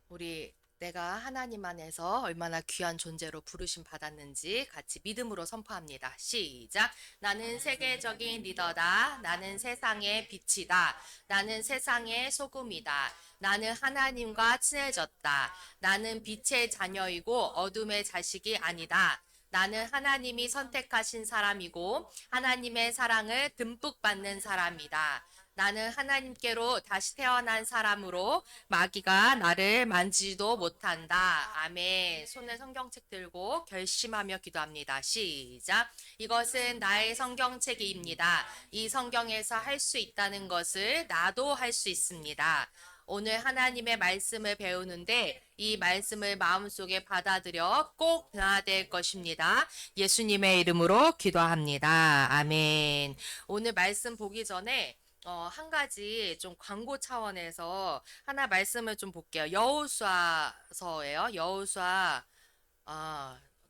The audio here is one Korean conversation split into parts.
우리 내가 하나님 안에서 얼마나 귀한 존재로 부르심 받았는지 같이 믿음으로 선포합니다. 시작. 나는 세계적인 리더다. 나는 세상의 빛이다. 나는 세상의 소금이다. 나는 하나님과 친해졌다. 나는 빛의 자녀이고 어둠의 자식이 아니다. 나는 하나님이 선택하신 사람이고 하나님의 사랑을 듬뿍 받는 사람이다. 나는 하나님께로 다시 태어난 사람으로 마귀가 나를 만지지도 못한다. 아멘. 손에 성경책 들고 결심하며 기도합니다. 시작. 이것은 나의 성경책입니다. 이 성경에서 할 수 있다는 것을 나도 할 수 있습니다. 오늘 하나님의 말씀을 배우는데 이 말씀을 마음속에 받아들여 꼭 변화될 것입니다. 예수님의 이름으로 기도합니다. 아멘. 오늘 말씀 보기 전에 한 가지 좀 광고 차원에서 하나 말씀을 좀 볼게요. 여호수아서예요. 여호수아.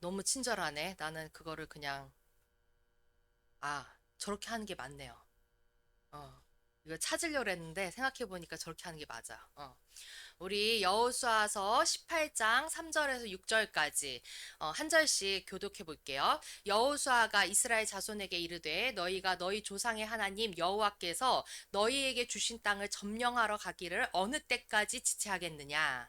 너무 친절하네. 나는 그거를 그냥 저렇게 하는 게 맞네요. 어. 이거 찾으려고 했는데 생각해 보니까 저렇게 하는 게 맞아. 우리 여호수아서 18장 3절에서 6절까지 한 절씩 교독해 볼게요. 여호수아가 이스라엘 자손에게 이르되 너희가 너희 조상의 하나님 여호와께서 너희에게 주신 땅을 점령하러 가기를 어느 때까지 지체하겠느냐.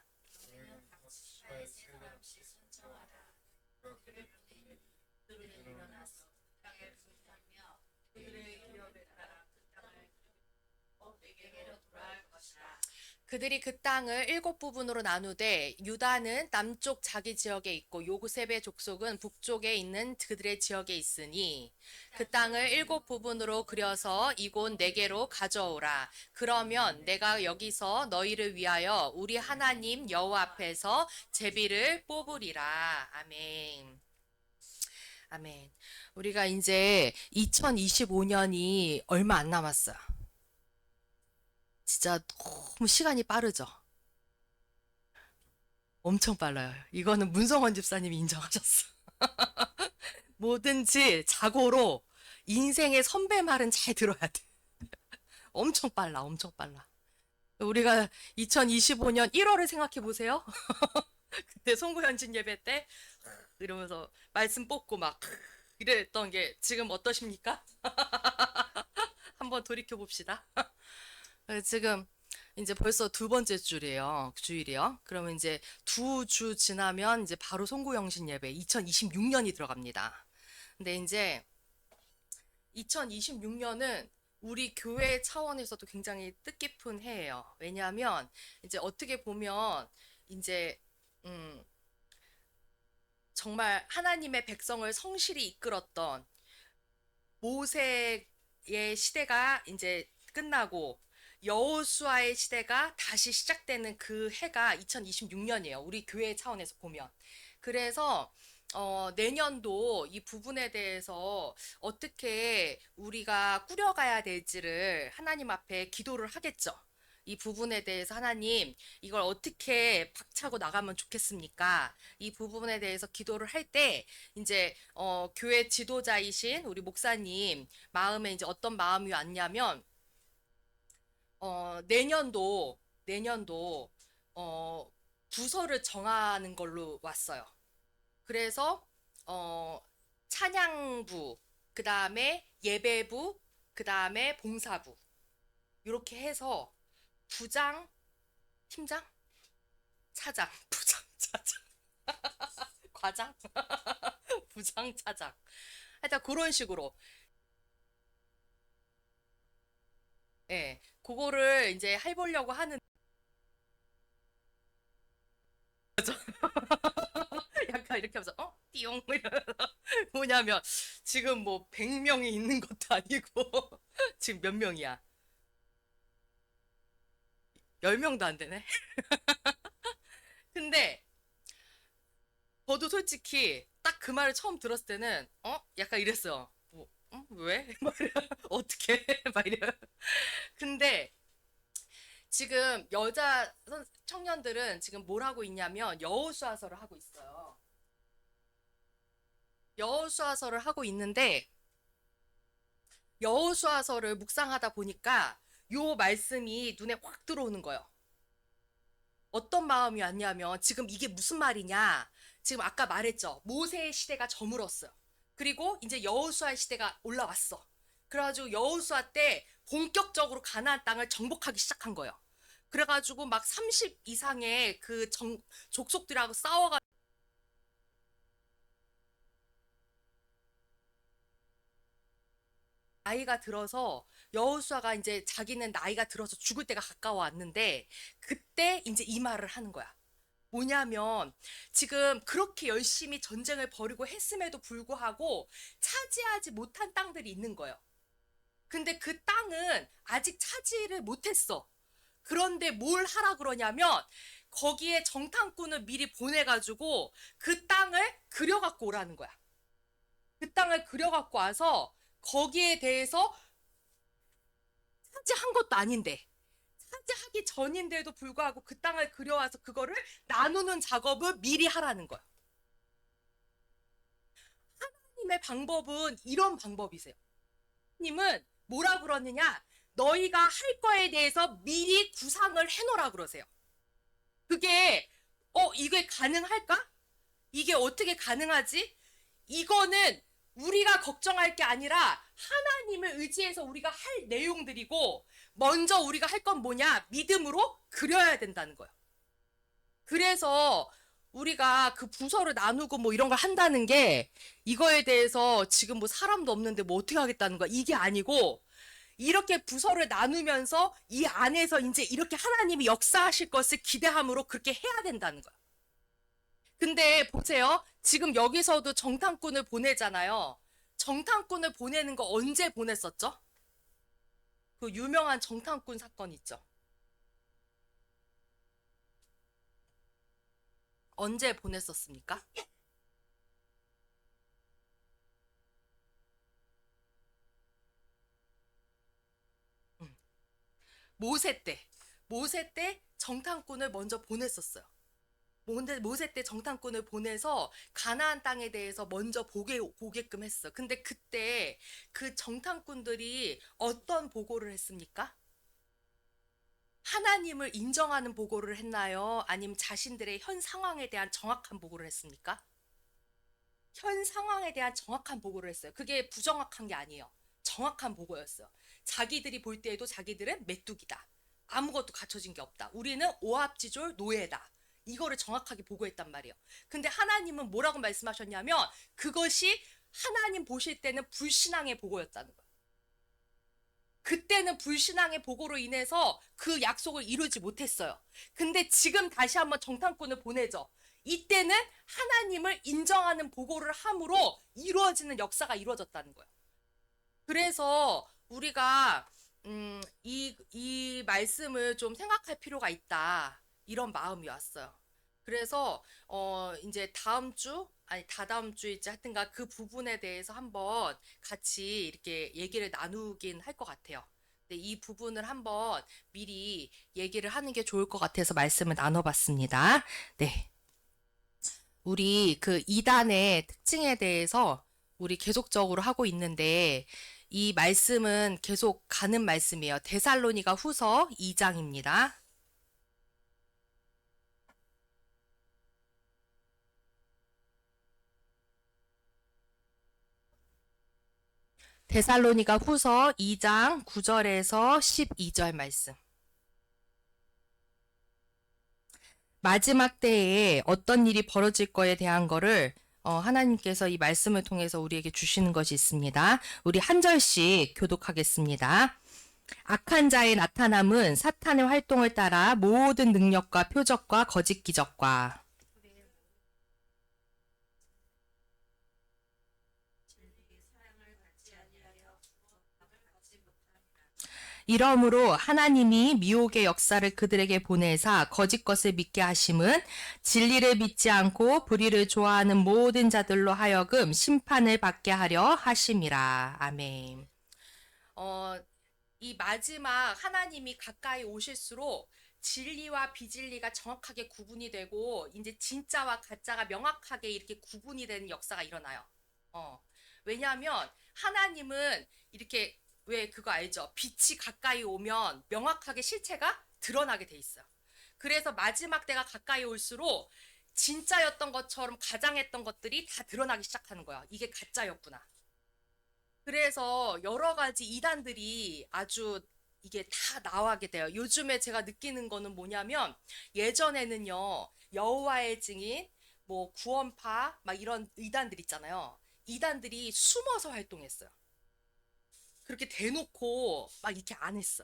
그들이 그 땅을 일곱 부분으로 나누되 유다는 남쪽 자기 지역에 있고 요셉의 족속은 북쪽에 있는 그들의 지역에 있으니 그 땅을 일곱 부분으로 그려서 이곳 네 개로 가져오라. 그러면 내가 여기서 너희를 위하여 우리 하나님 여호와 앞에서 제비를 뽑으리라. 아멘. 아멘. 우리가 이제 2025년이 얼마 안 남았어요. 진짜 너무 시간이 빠르죠. 엄청 빨라요. 이거는 문성원 집사님이 인정하셨어. 뭐든지 자고로 인생의 선배 말은 잘 들어야 돼. 엄청 빨라, 엄청 빨라. 우리가 2025년 1월을 생각해 보세요. 그때 송구현진 예배 때 이러면서 말씀 뽑고 막 이랬던 게 지금 어떠십니까? 한번 돌이켜 봅시다. 지금 이제 벌써 두 번째 줄이에요. 주일이요. 그러면 이제 두 주 지나면 이제 바로 송구영신 예배 2026년이 들어갑니다. 근데 이제 2026년은 우리 교회 차원에서도 굉장히 뜻깊은 해예요. 왜냐하면 이제 어떻게 보면 이제 음, 정말 하나님의 백성을 성실히 이끌었던 모세의 시대가 이제 끝나고 여호수아의 시대가 다시 시작되는 그 해가 2026년이에요. 우리 교회 차원에서 보면. 그래서 내년도 이 부분에 대해서 어떻게 우리가 꾸려가야 될지를 하나님 앞에 기도를 하겠죠. 이 부분에 대해서 하나님, 이걸 어떻게 박차고 나가면 좋겠습니까? 이 부분에 대해서 기도를 할 때, 이제, 교회 지도자이신 우리 목사님 마음에 이제 어떤 마음이 왔냐면, 내년도, 어, 부서를 정하는 걸로 왔어요. 그래서 찬양부, 그 다음에 예배부, 그 다음에 봉사부 이렇게 해서 부장, 팀장, 차장, 부장, 차장, 과장, 부장, 차장. 하여튼 그런 식으로 예, 그거를 이제 해보려고 하는 약간 이렇게 하면서 띠용 이러면서 뭐냐면 지금 뭐 100명이 있는 것도 아니고 지금 몇 명이야? 10명도 안 되네. 근데 저도 솔직히 딱 그 말을 처음 들었을 때는 약간 이랬어요. 뭐, 왜? 막 이래. 어떻게? 막 이래. 근데 지금 여자 청년들은 지금 뭘 하고 있냐면 여호수아서를 하고 있어요. 여호수아서를 하고 있는데 여호수아서를 묵상하다 보니까 요 말씀이 눈에 확 들어오는 거예요. 어떤 마음이 왔냐면 지금 이게 무슨 말이냐? 지금 아까 말했죠. 모세의 시대가 저물었어요. 그리고 이제 여호수아의 시대가 올라왔어. 그래가지고 여호수아 때 본격적으로 가나안 땅을 정복하기 시작한 거예요. 그래가지고 막 30 이상의 그 족속들하고 싸워가 나이가 들어서 여호수아가 이제 자기는 나이가 들어서 죽을 때가 가까워 왔는데 그때 이제 이 말을 하는 거야. 뭐냐면 지금 그렇게 열심히 전쟁을 벌이고 했음에도 불구하고 차지하지 못한 땅들이 있는 거예요. 근데 그 땅은 아직 차지를 못했어. 그런데 뭘 하라 그러냐면 거기에 정탐꾼을 미리 보내가지고 그 땅을 그려갖고 오라는 거야. 그 땅을 그려갖고 와서 거기에 대해서 차지한 것도 아닌데 차지하기 전인데도 불구하고 그 땅을 그려와서 그거를 나누는 작업을 미리 하라는 거야. 하나님의 방법은 이런 방법이세요. 하나님은 뭐라 그러느냐? 너희가 할 거에 대해서 미리 구상을 해놓으라 그러세요. 그게 이게 가능할까? 이게 어떻게 가능하지? 이거는 우리가 걱정할 게 아니라 하나님을 의지해서 우리가 할 내용들이고 먼저 우리가 할 건 뭐냐? 믿음으로 그려야 된다는 거예요. 그래서 우리가 그 부서를 나누고 뭐 이런 걸 한다는 게 이거에 대해서 지금 뭐 사람도 없는데 뭐 어떻게 하겠다는 거야. 이게 아니고 이렇게 부서를 나누면서 이 안에서 이제 이렇게 하나님이 역사하실 것을 기대함으로 그렇게 해야 된다는 거야. 근데 보세요. 지금 여기서도 정탐꾼을 보내잖아요. 정탐꾼을 보내는 거 언제 보냈었죠? 그 유명한 정탐꾼 사건 있죠. 언제 보냈었습니까? 음. 모세 때. 모세 때 정탐꾼을 먼저 보냈었어요. 모세 때 정탐꾼을 보내서 가나안 땅에 대해서 먼저 보게끔 했어. 근데 그때 그 정탐꾼들이 어떤 보고를 했습니까? 하나님을 인정하는 보고를 했나요? 아니면 자신들의 현 상황에 대한 정확한 보고를 했습니까? 현 상황에 대한 정확한 보고를 했어요. 그게 부정확한 게 아니에요. 정확한 보고였어요. 자기들이 볼 때에도 자기들은 메뚜기다. 아무것도 갖춰진 게 없다. 우리는 오합지졸 노예다. 이거를 정확하게 보고했단 말이에요. 근데 하나님은 뭐라고 말씀하셨냐면 그것이 하나님 보실 때는 불신앙의 보고였다는 거예요. 그때는 불신앙의 보고로 인해서 그 약속을 이루지 못했어요. 근데 지금 다시 한번 정탐꾼을 보내죠. 이때는 하나님을 인정하는 보고를 함으로 이루어지는 역사가 이루어졌다는 거예요. 그래서 우리가 이 말씀을 좀 생각할 필요가 있다. 이런 마음이 왔어요. 그래서 이제 다음 주 아니 다다음 주일지 하여튼가 그 부분에 대해서 한번 같이 이렇게 얘기를 나누긴 할 것 같아요. 근데 이 부분을 한번 미리 얘기를 하는 게 좋을 것 같아서 말씀을 나눠봤습니다. 네. 우리 그 이단의 특징에 대해서 우리 계속적으로 하고 있는데 이 말씀은 계속 가는 말씀이에요. 데살로니가 후서 2장입니다. 데살로니가 후서 2장 9절에서 12절 말씀. 마지막 때에 어떤 일이 벌어질 거에 대한 거를 하나님께서 이 말씀을 통해서 우리에게 주시는 것이 있습니다. 우리 한 절씩 교독하겠습니다. 악한 자의 나타남은 사탄의 활동을 따라 모든 능력과 표적과 거짓 기적과 이러므로 하나님이 미혹의 역사를 그들에게 보내사 거짓 것을 믿게 하심은 진리를 믿지 않고 불의를 좋아하는 모든 자들로 하여금 심판을 받게 하려 하심이라. 아멘. 이 마지막 하나님이 가까이 오실수록 진리와 비진리가 정확하게 구분이 되고 이제 진짜와 가짜가 명확하게 이렇게 구분이 되는 역사가 일어나요. 왜냐하면 하나님은 이렇게 왜 그거 알죠? 빛이 가까이 오면 명확하게 실체가 드러나게 돼 있어요. 그래서 마지막 때가 가까이 올수록 진짜였던 것처럼 가장했던 것들이 다 드러나기 시작하는 거야. 이게 가짜였구나. 그래서 여러 가지 이단들이 아주 이게 다 나오게 돼요. 요즘에 제가 느끼는 거는 뭐냐면 예전에는요, 여호와의 증인, 뭐 구원파 막 이런 이단들 있잖아요. 이단들이 숨어서 활동했어요. 그렇게 대놓고 막 이렇게 안 했어.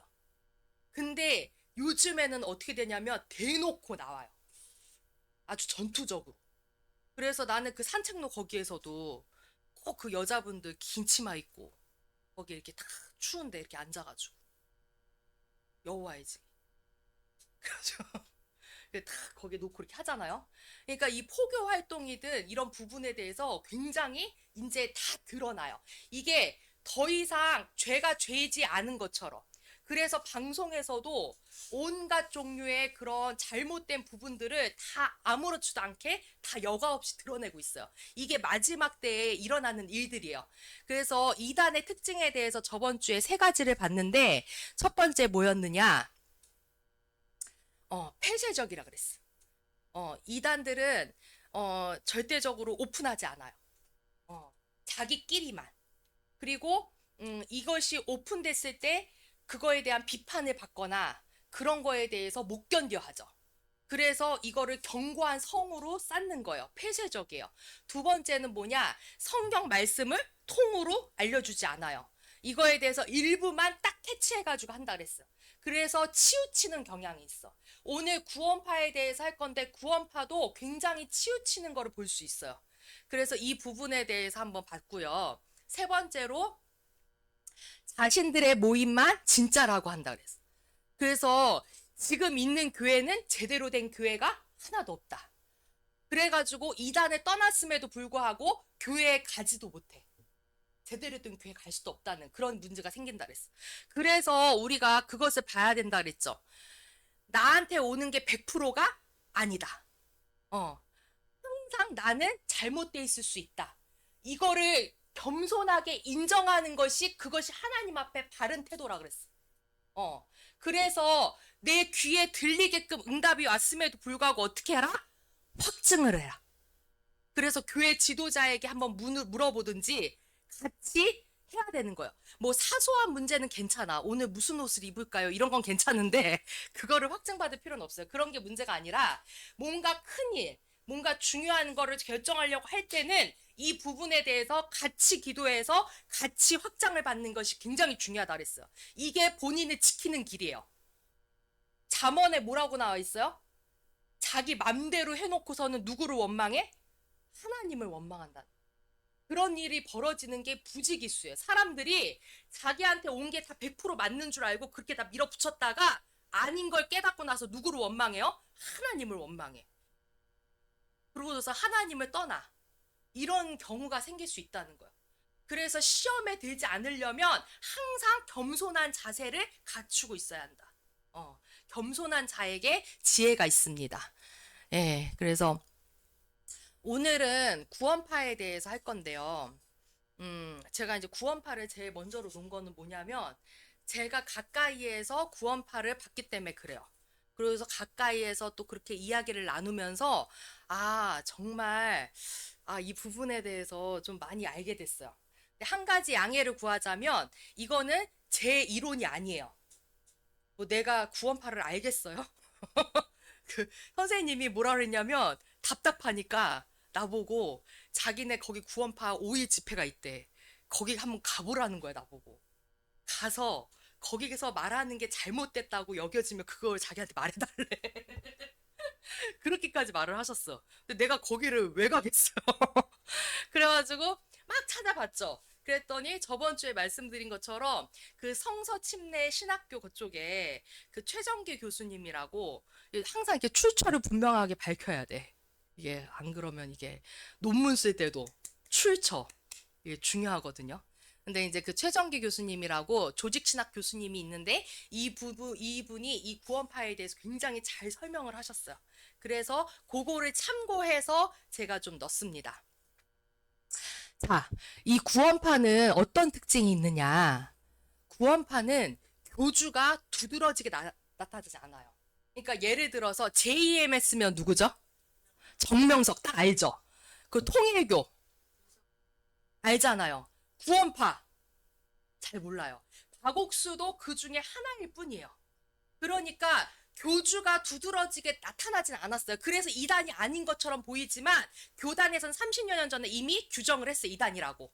근데 요즘에는 어떻게 되냐면 대놓고 나와요. 아주 전투적으로. 그래서 나는 그 산책로 거기에서도 꼭 그 여자분들 긴 치마 입고 거기 이렇게 다 추운데 이렇게 앉아가지고 여호와의 증인. 그래가지고 다 거기에 놓고 이렇게 하잖아요. 그러니까 이 포교 활동이든 이런 부분에 대해서 굉장히 이제 다 드러나요. 이게 더 이상 죄가 죄이지 않은 것처럼. 그래서 방송에서도 온갖 종류의 그런 잘못된 부분들을 다 아무렇지도 않게 다 여과 없이 드러내고 있어요. 이게 마지막 때에 일어나는 일들이에요. 그래서 이단의 특징에 대해서 저번 주에 세 가지를 봤는데 첫 번째 뭐였느냐? 폐쇄적이라 그랬어. 이단들은 절대적으로 오픈하지 않아요. 자기끼리만. 그리고 이것이 오픈됐을 때 그거에 대한 비판을 받거나 그런 거에 대해서 못 견뎌 하죠. 그래서 이거를 견고한 성으로 쌓는 거예요. 폐쇄적이에요. 두 번째는 뭐냐? 성경 말씀을 통으로 알려주지 않아요. 이거에 대해서 일부만 딱 캐치해가지고 한다 그랬어요. 그래서 치우치는 경향이 있어. 오늘 구원파에 대해서 할 건데 구원파도 굉장히 치우치는 거를 볼 수 있어요. 그래서 이 부분에 대해서 한번 봤고요. 세 번째로 자신들의 모임만 진짜라고 한다 그랬어. 그래서 지금 있는 교회는 제대로 된 교회가 하나도 없다. 그래가지고 이단에 떠났음에도 불구하고 교회에 가지도 못해. 제대로 된 교회 갈 수도 없다는 그런 문제가 생긴다 그랬어. 그래서 우리가 그것을 봐야 된다 그랬죠. 나한테 오는 게 100%가 아니다. 항상 나는 잘못돼 있을 수 있다. 이거를 겸손하게 인정하는 것이 그것이 하나님 앞에 바른 태도라 그랬어. 그래서 내 귀에 들리게끔 응답이 왔음에도 불구하고 어떻게 해라? 확증을 해라. 그래서 교회 지도자에게 한번 물어보든지 같이 해야 되는 거예요. 뭐 사소한 문제는 괜찮아. 오늘 무슨 옷을 입을까요? 이런 건 괜찮은데 그거를 확증받을 필요는 없어요. 그런 게 문제가 아니라 뭔가 큰 일, 뭔가 중요한 거를 결정하려고 할 때는 이 부분에 대해서 같이 기도해서 같이 확장을 받는 것이 굉장히 중요하다 그랬어요. 이게 본인을 지키는 길이에요. 잠언에 뭐라고 나와 있어요? 자기 맘대로 해놓고서는 누구를 원망해? 하나님을 원망한다. 그런 일이 벌어지는 게 부지기수예요. 사람들이 자기한테 온 게 다 100% 맞는 줄 알고 그렇게 다 밀어붙였다가 아닌 걸 깨닫고 나서 누구를 원망해요? 하나님을 원망해. 그러고 나서 하나님을 떠나. 이런 경우가 생길 수 있다는 거예요. 그래서 시험에 들지 않으려면 항상 겸손한 자세를 갖추고 있어야 한다. 겸손한 자에게 지혜가 있습니다. 예, 그래서 오늘은 구원파에 대해서 할 건데요. 제가 이제 구원파를 제일 먼저로 놓은 거는 뭐냐면, 제가 가까이에서 구원파를 봤기 때문에 그래요. 그래서 가까이에서 또 그렇게 이야기를 나누면서, 정말, 이 부분에 대해서 좀 많이 알게 됐어요. 근데 한 가지 양해를 구하자면, 이거는 제 이론이 아니에요. 뭐 내가 구원파를 알겠어요? 그 선생님이 뭐라 그랬냐면, 답답하니까 나보고 자기네 거기 구원파 5일 집회가 있대. 거기 한번 가보라는 거야, 나보고. 가서 거기에서 말하는 게 잘못됐다고 여겨지면 그걸 자기한테 말해달래. 그렇게까지 말을 하셨어. 근데 내가 거기를 왜 가겠어요? 그래가지고 막 찾아봤죠. 그랬더니 저번 주에 말씀드린 것처럼 그 성서 침례 신학교 그쪽에 그 최정기 교수님이라고 항상 이렇게 출처를 분명하게 밝혀야 돼. 이게 안 그러면 이게 논문 쓸 때도 출처 이게 중요하거든요. 근데 이제 그 최정기 교수님이라고 조직신학 교수님이 있는데 이분이 이 구원파에 대해서 굉장히 잘 설명을 하셨어요. 그래서 그거를 참고해서 제가 좀 넣습니다. 자, 이 구원파는 어떤 특징이 있느냐? 구원파는 교주가 두드러지게 나타나지 않아요. 그러니까 예를 들어서 JMS면 누구죠? 정명석 딱 알죠? 그 통일교 알잖아요. 구원파 잘 몰라요. 박옥수도 그 중에 하나일 뿐이에요. 그러니까 교주가 두드러지게 나타나진 않았어요. 그래서 이단이 아닌 것처럼 보이지만 교단에선 30여 년 전에 이미 규정을 했어요. 이단이라고.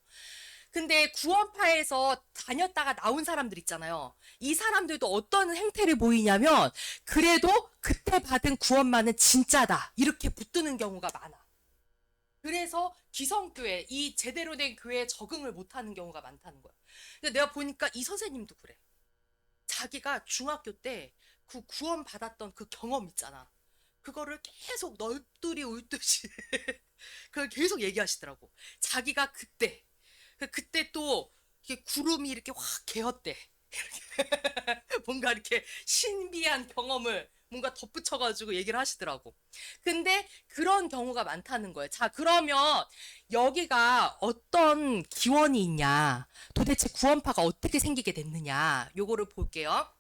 근데 구원파에서 다녔다가 나온 사람들 있잖아요. 이 사람들도 어떤 행태를 보이냐면 그래도 그때 받은 구원만은 진짜다. 이렇게 붙드는 경우가 많아. 그래서 기성교회, 이 제대로 된 교회에 적응을 못하는 경우가 많다는 거야. 근데 내가 보니까 이 선생님도 그래. 자기가 중학교 때 그 구원 받았던 그 경험 있잖아. 그거를 계속 넋두리 울듯이 그걸 계속 얘기하시더라고. 자기가 그때 또 이렇게 구름이 이렇게 확 개었대. 뭔가 이렇게 신비한 경험을 뭔가 덧붙여가지고 얘기를 하시더라고. 근데 그런 경우가 많다는 거예요. 자, 그러면 여기가 어떤 기원이 있냐? 도대체 구원파가 어떻게 생기게 됐느냐? 요거를 볼게요.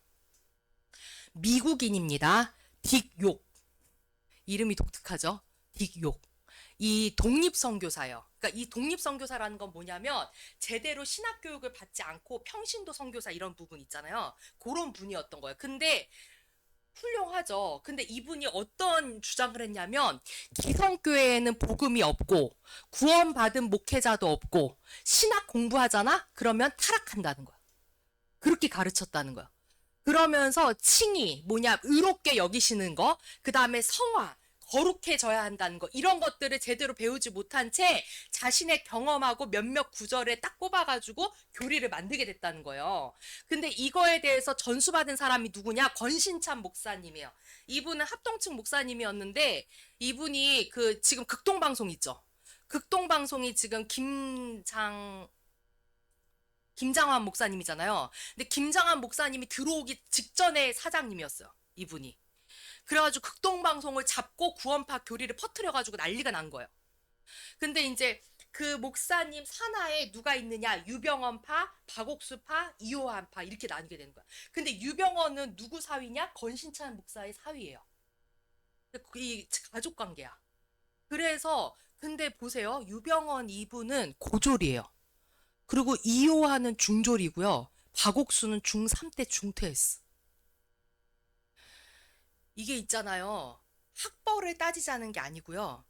미국인입니다. 딕욕. 이름이 독특하죠? 딕욕. 이 독립선교사예요. 그러니까 이 독립선교사라는 건 뭐냐면 제대로 신학교육을 받지 않고 평신도 선교사 이런 부분 있잖아요. 그런 분이었던 거예요. 근데 훌륭하죠. 근데 이분이 어떤 주장을 했냐면 기성교회에는 복음이 없고 구원받은 목회자도 없고 신학 공부하잖아? 그러면 타락한다는 거야. 그렇게 가르쳤다는 거야. 그러면서 칭의, 뭐냐, 의롭게 여기시는 거, 그 다음에 성화, 거룩해져야 한다는 거, 이런 것들을 제대로 배우지 못한 채 자신의 경험하고 몇몇 구절에 딱 꼽아가지고 교리를 만들게 됐다는 거예요. 근데 이거에 대해서 전수받은 사람이 누구냐? 권신찬 목사님이에요. 이분은 합동측 목사님이었는데, 이분이 그 지금 극동방송 있죠? 극동방송이 지금 김장환 목사님이잖아요. 근데 김장환 목사님이 들어오기 직전에 사장님이었어요. 이분이. 그래가지고 극동방송을 잡고 구원파 교리를 퍼뜨려가지고 난리가 난 거예요. 근데 이제 그 목사님 산하에 누가 있느냐? 유병헌파, 박옥수파, 이호환파 이렇게 나뉘게 되는 거야. 근데 유병헌은 누구 사위냐? 권신찬 목사의 사위예요. 이 가족 관계야. 그래서 근데 보세요. 유병헌 이분은 고졸이에요. 그리고 이호하는 중졸이고요. 박옥수는 중3 때 중퇴했어. 이게 있잖아요. 학벌을 따지자는 게 아니고요.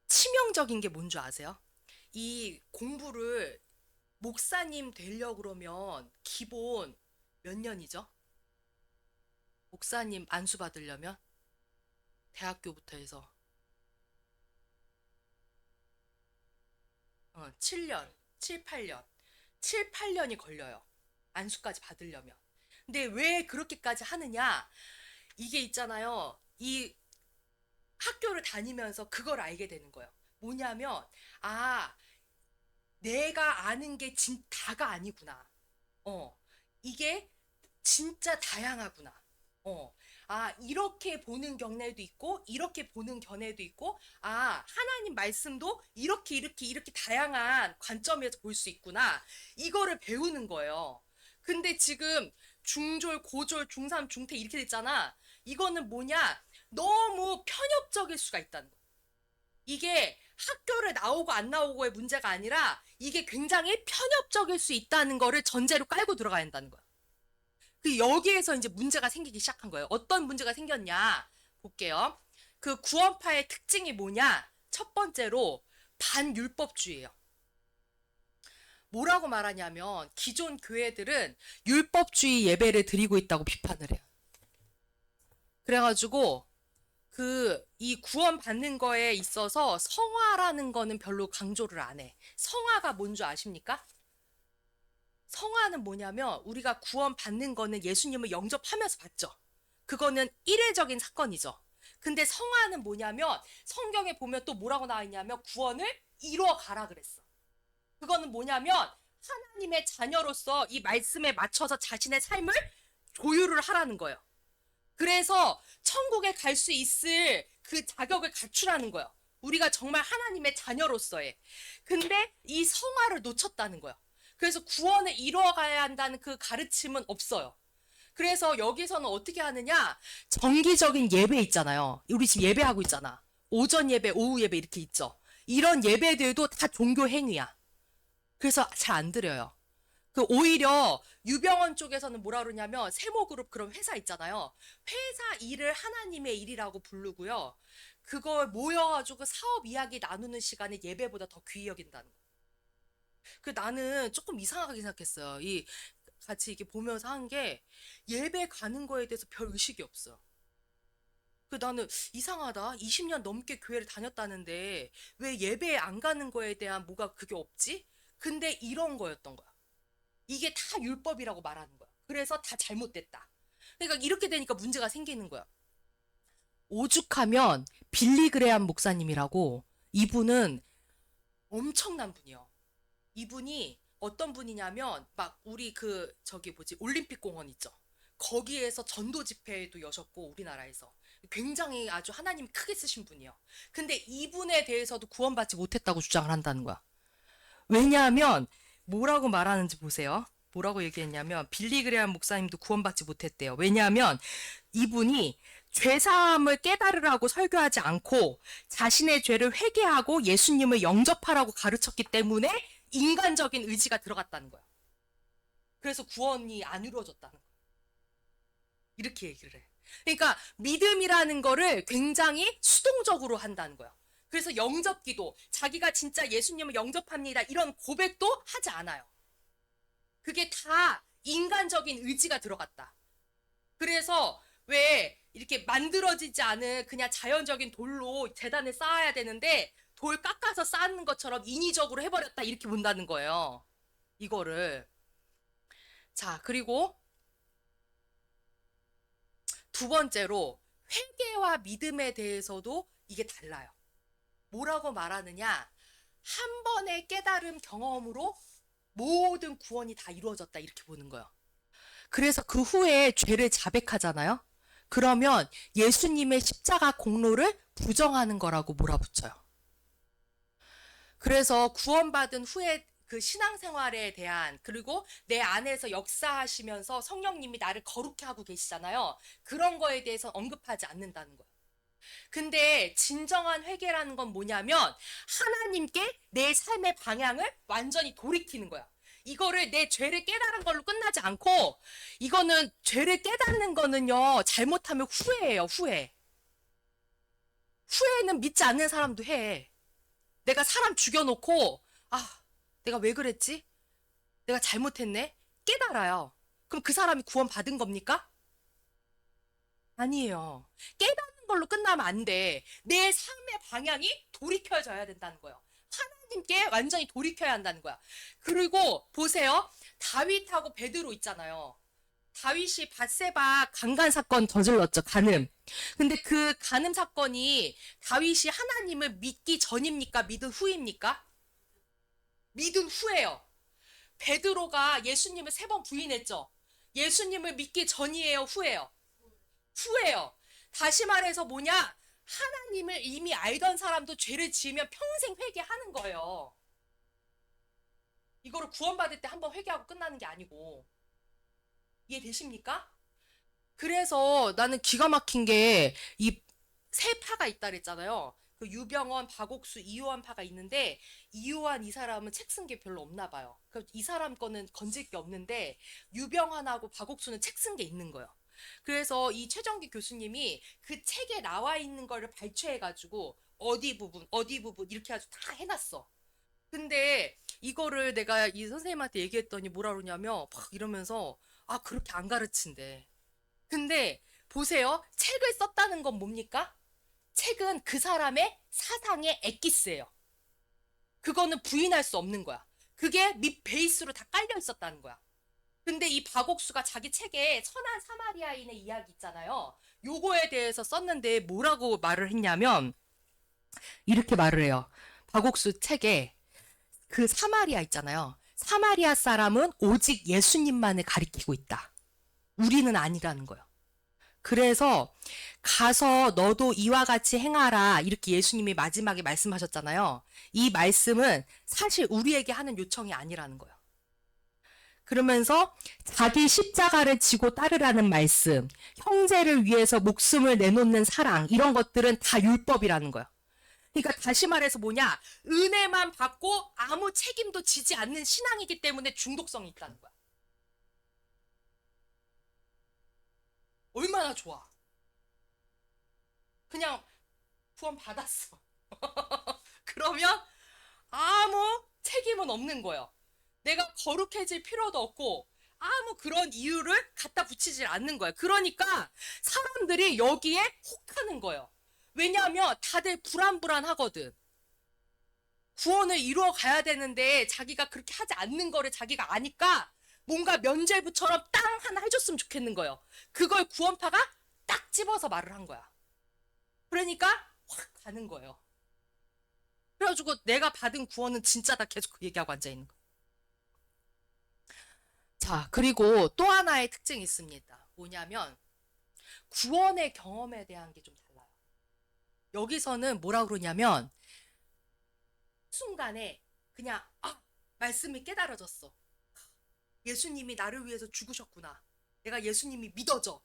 치명적인 게 뭔 줄 아세요? 이 공부를 목사님 되려고 그러면 기본 몇 년이죠? 목사님 안수 받으려면 대학교부터 해서 7년, 7, 8년. 7, 8년이 걸려요. 안수까지 받으려면. 근데 왜 그렇게까지 하느냐? 이게 있잖아요. 이 학교를 다니면서 그걸 알게 되는 거예요. 뭐냐면, 아, 내가 아는 게 다가 아니구나. 이게 진짜 다양하구나. 어, 이렇게 보는 경례도 있고, 이렇게 보는 견해도 있고, 하나님 말씀도 이렇게 다양한 관점에서 볼 수 있구나. 이거를 배우는 거예요. 근데 지금 중졸, 고졸, 중3, 중퇴 이렇게 됐잖아. 이거는 뭐냐? 너무 편협적일 수가 있다는 거야. 이게 학교를 나오고 안 나오고의 문제가 아니라 이게 굉장히 편협적일 수 있다는 거를 전제로 깔고 들어가야 한다는 거야. 그 여기에서 이제 문제가 생기기 시작한 거예요. 어떤 문제가 생겼냐? 볼게요. 그 구원파의 특징이 뭐냐? 첫 번째로 반율법주의예요. 뭐라고 말하냐면 기존 교회들은 율법주의 예배를 드리고 있다고 비판을 해요. 그래가지고 이 구원 받는 거에 있어서 성화라는 거는 별로 강조를 안 해. 성화가 뭔 줄 아십니까? 성화는 뭐냐면 우리가 구원 받는 거는 예수님을 영접하면서 받죠. 그거는 일회적인 사건이죠. 근데 성화는 뭐냐면 성경에 보면 또 뭐라고 나와 있냐면 구원을 이루어 가라 그랬어. 그거는 뭐냐면 하나님의 자녀로서 이 말씀에 맞춰서 자신의 삶을 조율을 하라는 거예요. 그래서 천국에 갈 수 있을 그 자격을 갖추라는 거예요. 우리가 정말 하나님의 자녀로서의. 근데 이 성화를 놓쳤다는 거예요. 그래서 구원을 이루어가야 한다는 그 가르침은 없어요. 그래서 여기서는 어떻게 하느냐? 정기적인 예배 있잖아요. 우리 지금 예배하고 있잖아. 오전 예배, 오후 예배 이렇게 있죠. 이런 예배들도 다 종교 행위야. 그래서 잘 안 드려요. 오히려 유병원 쪽에서는 뭐라 그러냐면 세모그룹 그런 회사 있잖아요. 회사 일을 하나님의 일이라고 부르고요. 그걸 모여가지고 사업 이야기 나누는 시간에 예배보다 더 귀히 여긴다는 거. 나는 조금 이상하게 생각했어요. 같이 이렇게 보면서 한 게 예배 가는 거에 대해서 별 의식이 없어요. 나는 이상하다. 20년 넘게 교회를 다녔다는데 왜 예배에 안 가는 거에 대한 뭐가 그게 없지? 근데 이런 거였던 거야. 이게 다 율법이라고 말하는 거야. 그래서 다 잘못됐다. 그러니까 이렇게 되니까 문제가 생기는 거야. 오죽하면 빌리 그레함 목사님이라고, 이분은 엄청난 분이요. 이분이 어떤 분이냐면 막 우리 올림픽 공원 있죠. 거기에서 전도 집회도 여셨고, 우리나라에서 굉장히 아주 하나님이 크게 쓰신 분이에요. 근데 이분에 대해서도 구원받지 못했다고 주장을 한다는 거야. 왜냐하면 뭐라고 말하는지 보세요. 뭐라고 얘기했냐면 빌리 그레함 목사님도 구원받지 못했대요. 왜냐하면 이분이 죄사함을 깨달으라고 설교하지 않고 자신의 죄를 회개하고 예수님을 영접하라고 가르쳤기 때문에 인간적인 의지가 들어갔다는 거야. 그래서 구원이 안 이루어졌다는 거야. 이렇게 얘기를 해. 그러니까 믿음이라는 거를 굉장히 수동적으로 한다는 거야. 그래서 영접기도, 자기가 진짜 예수님을 영접합니다, 이런 고백도 하지 않아요. 그게 다 인간적인 의지가 들어갔다. 그래서 왜 이렇게 만들어지지 않은 그냥 자연적인 돌로 재단을 쌓아야 되는데 돌 깎아서 쌓는 것처럼 인위적으로 해버렸다, 이렇게 본다는 거예요. 이거를. 자, 그리고 두 번째로 회개와 믿음에 대해서도 이게 달라요. 뭐라고 말하느냐? 한 번의 깨달음 경험으로 모든 구원이 다 이루어졌다, 이렇게 보는 거예요. 그래서 그 후에 죄를 자백하잖아요. 그러면 예수님의 십자가 공로를 부정하는 거라고 몰아붙여요. 그래서 구원받은 후에 그 신앙생활에 대한, 그리고 내 안에서 역사하시면서 성령님이 나를 거룩해 하고 계시잖아요. 그런 거에 대해서 언급하지 않는다는 거예요. 근데 진정한 회개라는 건 뭐냐면 하나님께 내 삶의 방향을 완전히 돌이키는 거야. 이거를 내 죄를 깨달은 걸로 끝나지 않고, 이거는 죄를 깨닫는 거는요, 잘못하면 후회예요, 후회. 후회는 믿지 않는 사람도 해. 내가 사람 죽여놓고, 내가 왜 그랬지? 내가 잘못했네? 깨달아요. 그럼 그 사람이 구원 받은 겁니까? 아니에요. 깨닫는 걸로 끝나면 안 돼. 내 삶의 방향이 돌이켜져야 된다는 거예요. 하나님께 완전히 돌이켜야 한다는 거야. 그리고 보세요. 다윗하고 베드로 있잖아요. 다윗이 밧세바 강간 사건 저질렀죠. 간음. 근데 그 간음 사건이 다윗이 하나님을 믿기 전입니까? 믿은 후입니까? 믿은 후예요. 베드로가 예수님을 3번 부인했죠. 예수님을 믿기 전이에요, 후예요? 후예요. 다시 말해서 뭐냐? 하나님을 이미 알던 사람도 죄를 지으면 평생 회개하는 거예요. 이거를 구원받을 때 한번 회개하고 끝나는 게 아니고. 이해되십니까? 그래서 나는 기가 막힌 게 이 세 파가 있다 그랬잖아요. 그 유병원, 박옥수, 이효한 파가 있는데, 이효한 이 사람은 책 쓴 게 별로 없나 봐요. 이 사람 거는 건질 게 없는데 유병환하고 박옥수는 책 쓴 게 있는 거예요. 그래서 이 최정기 교수님이 그 책에 나와 있는 거를 발췌해가지고 어디 부분 이렇게 아주 다 해놨어. 근데 이거를 내가 이 선생님한테 얘기했더니 뭐라 그러냐면 막 이러면서 그렇게 안 가르친대. 근데 보세요. 책을 썼다는 건 뭡니까? 책은 그 사람의 사상의 엑기스예요. 그거는 부인할 수 없는 거야. 그게 밑 베이스로 다 깔려 있었다는 거야. 근데 이 박옥수가 자기 책에 선한 사마리아인의 이야기 있잖아요. 요거에 대해서 썼는데 뭐라고 말을 했냐면 이렇게 말을 해요. 박옥수 책에 그 사마리아 있잖아요. 사마리아 사람은 오직 예수님만을 가리키고 있다. 우리는 아니라는 거예요. 그래서 가서 너도 이와 같이 행하라, 이렇게 예수님이 마지막에 말씀하셨잖아요. 이 말씀은 사실 우리에게 하는 요청이 아니라는 거예요. 그러면서 자기 십자가를 지고 따르라는 말씀, 형제를 위해서 목숨을 내놓는 사랑, 이런 것들은 다 율법이라는 거야. 그러니까 다시 말해서 뭐냐? 은혜만 받고 아무 책임도 지지 않는 신앙이기 때문에 중독성이 있다는 거야. 얼마나 좋아. 그냥 구원 받았어. 그러면 아무 책임은 없는 거예요. 내가 거룩해질 필요도 없고 아무 그런 이유를 갖다 붙이질 않는 거예요. 그러니까 사람들이 여기에 혹하는 거예요. 왜냐하면 다들 불안불안하거든. 구원을 이루어 가야 되는데 자기가 그렇게 하지 않는 거를 자기가 아니까 뭔가 면죄부처럼 땅 하나 해줬으면 좋겠는 거예요. 그걸 구원파가 딱 집어서 말을 한 거야. 그러니까 확 가는 거예요. 그래가지고 내가 받은 구원은 진짜다 계속 그 얘기하고 앉아있는 거예요. 자, 그리고 또 하나의 특징이 있습니다. 뭐냐면 구원의 경험에 대한 게 좀 달라요. 여기서는 뭐라 그러냐면 순간에 그냥 말씀이 깨달아졌어. 예수님이 나를 위해서 죽으셨구나. 내가 예수님이 믿어져.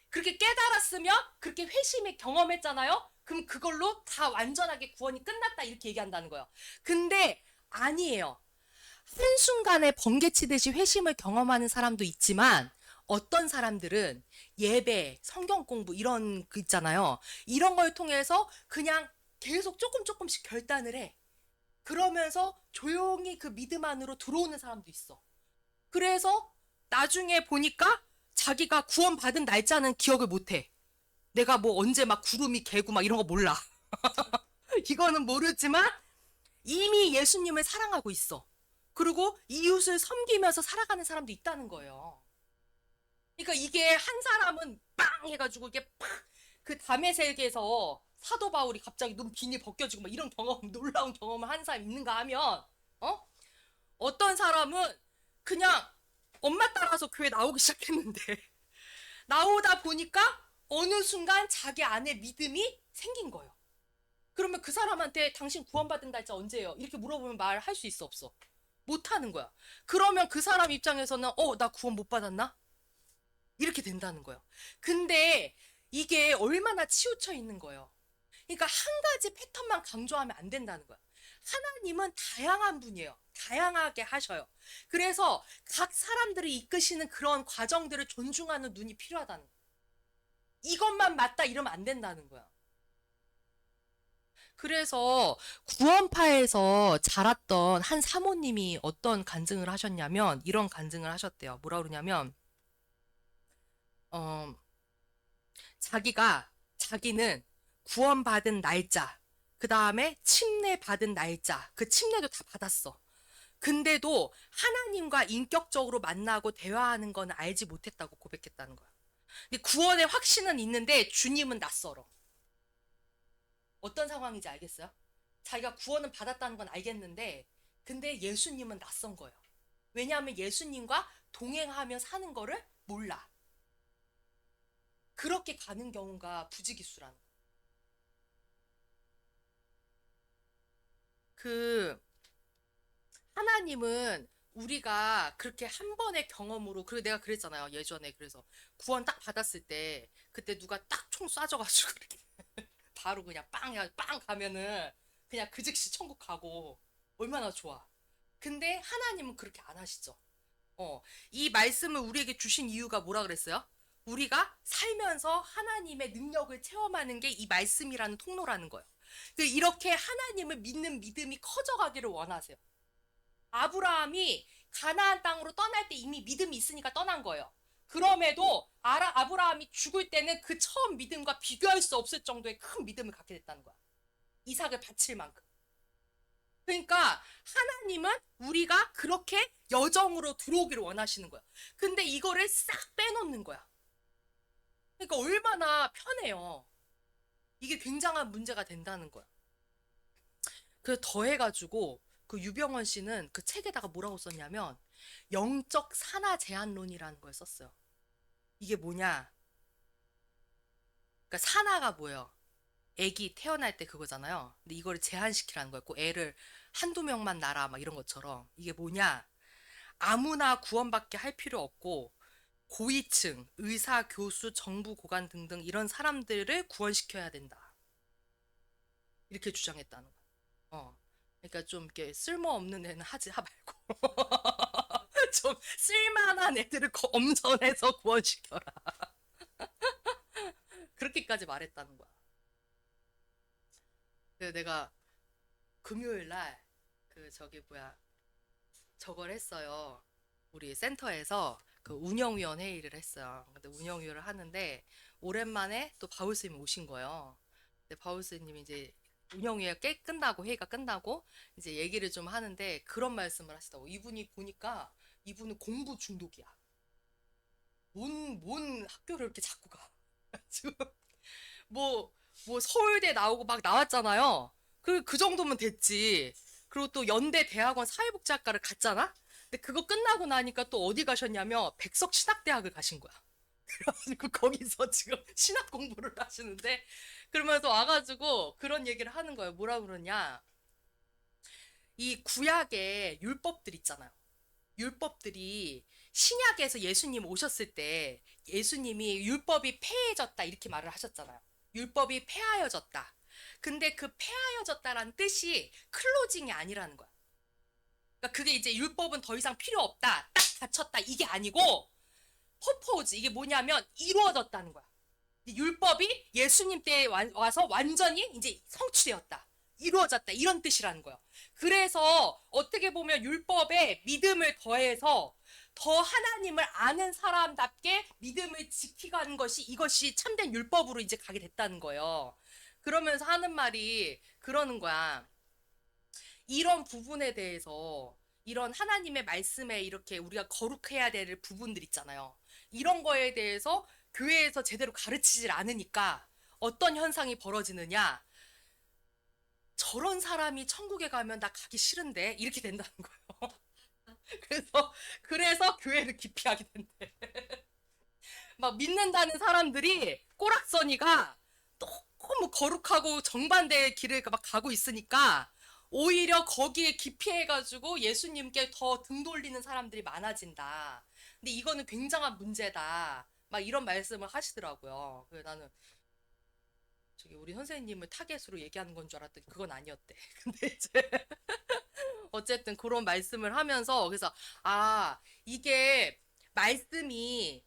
그렇게 깨달았으면 그렇게 회심의 경험했잖아요. 그럼 그걸로 다 완전하게 구원이 끝났다 이렇게 얘기한다는 거예요. 근데 아니에요. 한순간에 번개치듯이 회심을 경험하는 사람도 있지만 어떤 사람들은 예배, 성경 공부 이런 그 있잖아요. 이런 걸 통해서 그냥 계속 조금씩 결단을 해. 그러면서 조용히 그 믿음 안으로 들어오는 사람도 있어. 그래서 나중에 보니까 자기가 구원받은 날짜는 기억을 못해. 내가 뭐 언제 막 구름이 개고 막 이런 거 몰라. 이거는 모르지만 이미 예수님을 사랑하고 있어. 그리고 이웃을 섬기면서 살아가는 사람도 있다는 거예요. 그러니까 이게 한 사람은 빵 해가지고 이게 팍그 다메섹에서 사도 바울이 갑자기 눈 비니 벗겨지고 막 이런 경험, 놀라운 경험을 한 사람이 있는가 하면 어떤 사람은 그냥 엄마 따라서 교회 나오기 시작했는데 나오다 보니까 어느 순간 자기 안에 믿음이 생긴 거예요. 그러면 그 사람한테 당신 구원받은 날짜 언제예요? 이렇게 물어보면 말할 수 있어 없어? 못하는 거야. 그러면 그 사람 입장에서는 나 구원 못 받았나? 이렇게 된다는 거예요. 근데 이게 얼마나 치우쳐 있는 거예요. 그러니까 한 가지 패턴만 강조하면 안 된다는 거야. 하나님은 다양한 분이에요. 다양하게 하셔요. 그래서 각 사람들이 이끄시는 그런 과정들을 존중하는 눈이 필요하다는 거야. 이것만 맞다 이러면 안 된다는 거야. 그래서 구원파에서 자랐던 한 사모님이 어떤 간증을 하셨냐면 이런 간증을 하셨대요. 뭐라 그러냐면 자기는 구원받은 날짜, 그 다음에 침례 받은 날짜, 그 침례도 다 받았어. 근데도 하나님과 인격적으로 만나고 대화하는 건 알지 못했다고 고백했다는 거야. 근데 구원의 확신은 있는데 주님은 낯설어. 어떤 상황인지 알겠어요? 자기가 구원은 받았다는 건 알겠는데 근데 예수님은 낯선 거예요. 왜냐하면 예수님과 동행하며 사는 거를 몰라. 그렇게 가는 경우가 부지기수라는 거예요. 하나님은 우리가 그렇게 한 번의 경험으로, 그리고 내가 그랬잖아요. 예전에 그래서 구원 딱 받았을 때 그때 누가 딱 총 쏴줘가지고 이렇게 바로 그냥 빵 가면은 그냥 그 즉시 천국 가고 얼마나 좋아. 근데 하나님은 그렇게 안 하시죠. 이 말씀을 우리에게 주신 이유가 뭐라 그랬어요? 우리가 살면서 하나님의 능력을 체험하는 게 이 말씀이라는 통로라는 거예요. 이렇게 하나님을 믿는 믿음이 커져가기를 원하세요. 아브라함이 가나안 땅으로 떠날 때 이미 믿음이 있으니까 떠난 거예요. 그럼에도 아브라함이 죽을 때는 그 처음 믿음과 비교할 수 없을 정도의 큰 믿음을 갖게 됐다는 거야. 이삭을 바칠 만큼. 그러니까 하나님은 우리가 그렇게 여정으로 들어오기를 원하시는 거야. 근데 이거를 싹 빼놓는 거야. 그러니까 얼마나 편해요. 이게 굉장한 문제가 된다는 거야. 그래서 더해가지고 그 유병원 씨는 그 책에다가 뭐라고 썼냐면 영적 산화 제한론이라는 걸 썼어요. 이게 뭐냐? 그러니까 산화가 뭐예요? 애기 태어날 때 그거잖아요. 근데 이거를 제한시키라는 거였고 애를 한두 명만 낳아 막 이런 것처럼 이게 뭐냐? 아무나 구원받게 할 필요 없고 고위층, 의사, 교수, 정부 고관 등등 이런 사람들을 구원시켜야 된다. 이렇게 주장했다는 거야. 그러니까 좀 이렇게 쓸모없는 애는 하지 말고 좀 쓸만한 애들을 엄선해서 구원시켜라. 그렇게까지 말했다는 거야. 그래서 내가 금요일 날 그 저기 뭐야 저걸 했어요. 우리 센터에서 그 운영위원 회의를 했어요. 근데 운영위원을 하는데 오랜만에 또 바울 스님이 오신 거예요. 근데 바울 스님이 이제 운영위가 끝나고 회의가 끝나고 이제 얘기를 좀 하는데 그런 말씀을 하시더라고. 이분이 보니까 이분은 공부 중독이야. 뭔 학교를 이렇게 자꾸 가. 지금 뭐, 뭐 서울대 나오고 막 나왔잖아요. 그 정도면 됐지. 그리고 또 연대 대학원 사회복지학과를 갔잖아? 근데 그거 끝나고 나니까 또 어디 가셨냐면 백석신학대학을 가신 거야. 그래가지고 거기서 지금 신학 공부를 하시는데 그러면서 와가지고 그런 얘기를 하는 거예요. 뭐라 그러냐. 이 구약의 율법들 있잖아요. 율법들이 신약에서 예수님 오셨을 때 예수님이 율법이 폐해졌다 이렇게 말을 하셨잖아요. 율법이 폐하여졌다. 근데 그 폐하여졌다라는 뜻이 클로징이 아니라는 거야. 그러니까 그게 이제 율법은 더 이상 필요 없다. 딱 닫혔다. 이게 아니고 퍼포즈 이게 뭐냐면 이루어졌다는 거야. 율법이 예수님 때에 와서 완전히 이제 성취되었다. 이루어졌다. 이런 뜻이라는 거예요. 그래서 어떻게 보면 율법에 믿음을 더해서 더 하나님을 아는 사람답게 믿음을 지키가는 것이 이것이 참된 율법으로 이제 가게 됐다는 거예요. 그러면서 하는 말이 그러는 거야. 이런 부분에 대해서 이런 하나님의 말씀에 이렇게 우리가 거룩해야 될 부분들 있잖아요. 이런 거에 대해서 교회에서 제대로 가르치질 않으니까 어떤 현상이 벌어지느냐. 저런 사람이 천국에 가면 나 가기 싫은데 이렇게 된다는 거예요. 그래서 교회를 기피하게 된대. 막 믿는다는 사람들이 꼬락서니가 너무 거룩하고 정반대의 길을 막 가고 있으니까 오히려 거기에 기피해가지고 예수님께 더 등 돌리는 사람들이 많아진다. 근데 이거는 굉장한 문제다. 막 이런 말씀을 하시더라고요. 그래서 나는 저기 우리 선생님을 타겟으로 얘기하는 건 줄 알았더니 그건 아니었대. 근데 이제 어쨌든 그런 말씀을 하면서 그래서 이게 말씀이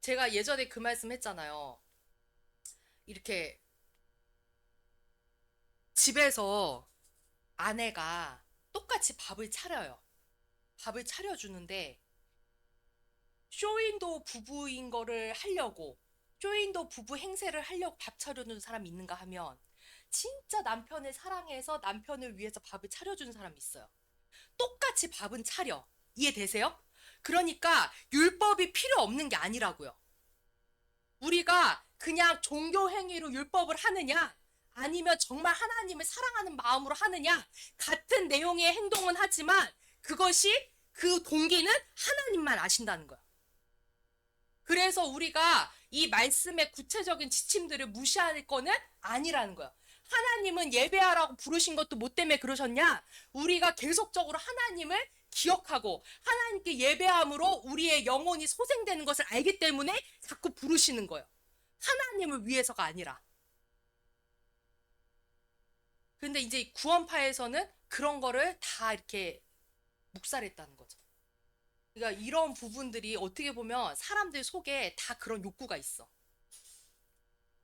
제가 예전에 그 말씀 했잖아요. 이렇게 집에서 아내가 똑같이 밥을 차려요. 밥을 차려주는데 쇼윈도 부부인 거를 하려고 쇼윈도 부부 행세를 하려고 밥 차려주는 사람이 있는가 하면 진짜 남편을 사랑해서 남편을 위해서 밥을 차려주는 사람이 있어요. 똑같이 밥은 차려. 이해되세요? 그러니까 율법이 필요 없는 게 아니라고요. 우리가 그냥 종교 행위로 율법을 하느냐 아니면 정말 하나님을 사랑하는 마음으로 하느냐 같은 내용의 행동은 하지만 그것이 그 동기는 하나님만 아신다는 거야. 그래서 우리가 이 말씀의 구체적인 지침들을 무시할 거는 아니라는 거야. 하나님은 예배하라고 부르신 것도 뭐 때문에 그러셨냐? 우리가 계속적으로 하나님을 기억하고 하나님께 예배함으로 우리의 영혼이 소생되는 것을 알기 때문에 자꾸 부르시는 거예요. 하나님을 위해서가 아니라. 근데 이제 구원파에서는 그런 거를 다 이렇게 묵살했다는 거죠. 그러니까 이런 부분들이 어떻게 보면 사람들 속에 다 그런 욕구가 있어.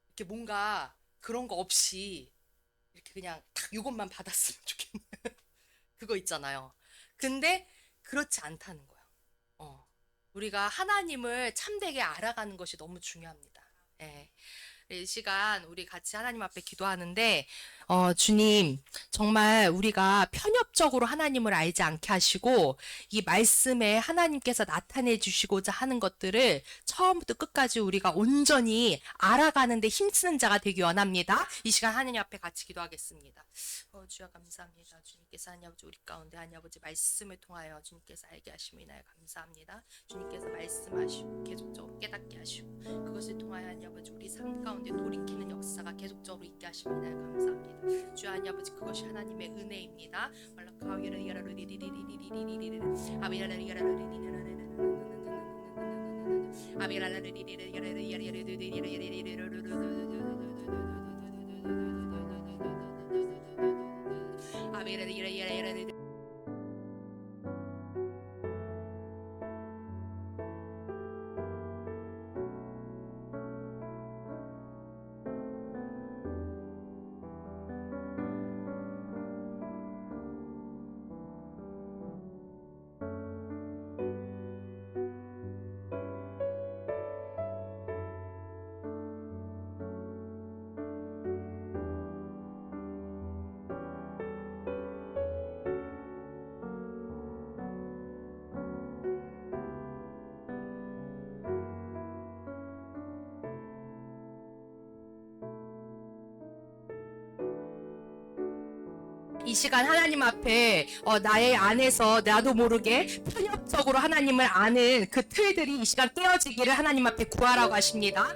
이렇게 뭔가 그런 거 없이 이렇게 그냥 딱 이것만 받았으면 좋겠는 그거 있잖아요. 근데 그렇지 않다는 거야. 우리가 하나님을 참되게 알아가는 것이 너무 중요합니다. 예. 이 시간 우리 같이 하나님 앞에 기도하는데 주님 정말 우리가 편협적으로 하나님을 알지 않게 하시고 이 말씀에 하나님께서 나타내 주시고자 하는 것들을 처음부터 끝까지 우리가 온전히 알아가는데 힘쓰는 자가 되기 원합니다. 이 시간 하나님 앞에 같이 기도하겠습니다. 주여 감사합니다. 주님께서 하나님 아버지 우리 가운데 하나님 아버지 말씀을 통하여 주님께서 알게 하심을 인하여 감사합니다. 주님께서 말씀하시고 계속적으로 깨닫게 하시고 그것을 통하여 하나님 아버지 우리 삶 가운데 돌이키는 역사가 계속적으로 있게 하심을 인하여 감사합니다. 주하니 아버지 그것이 하나님의 은혜입니다. 이 시간 하나님 앞에 나의 안에서 나도 모르게 편협적으로 하나님을 아는 그 틀들이 이 시간 깨어지기를 하나님 앞에 구하라고 하십니다.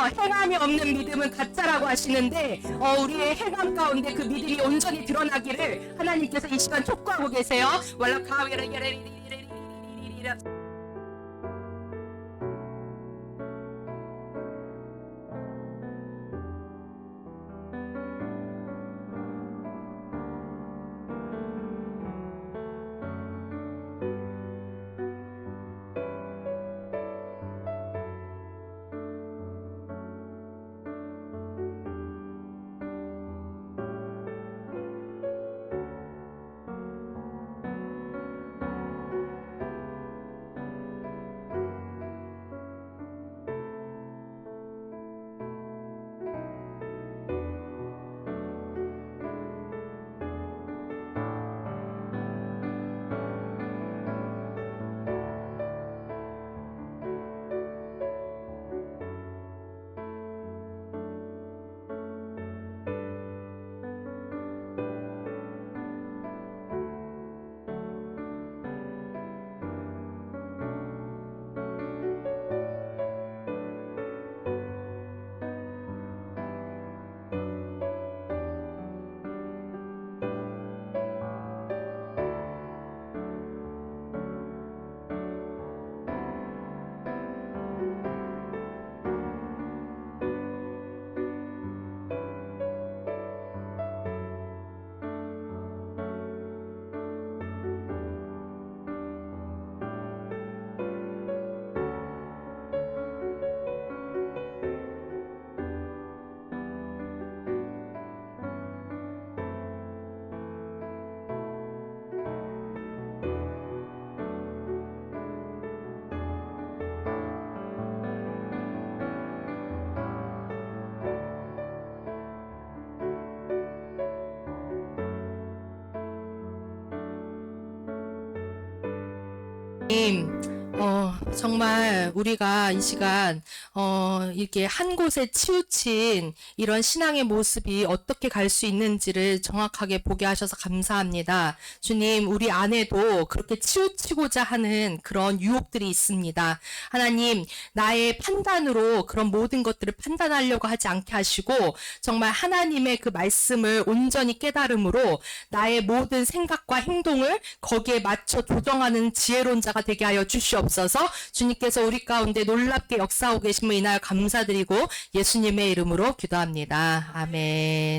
행함이 없는 믿음은 가짜라고 하시는데 우리의 행함 가운데 그 믿음이 온전히 드러나기를 하나님께서 이 시간 촉구하고 계세요. 정말 우리가 이 시간, 이렇게 한 곳에 치우친 이런 신앙의 모습이 어떻게 갈 수 있는지를 정확하게 보게 하셔서 감사합니다. 주님, 우리 안에도 그렇게 치우치고자 하는 그런 유혹들이 있습니다. 하나님, 나의 판단으로 그런 모든 것들을 판단하려고 하지 않게 하시고, 정말 하나님의 그 말씀을 온전히 깨달음으로 나의 모든 생각과 행동을 거기에 맞춰 조정하는 지혜로운 자가 되게 하여 주시옵소서. 주님께서 우리 가운데 놀랍게 역사하고 계심을 인하여 감사드리고 예수님의 이름으로 기도합니다. 아멘.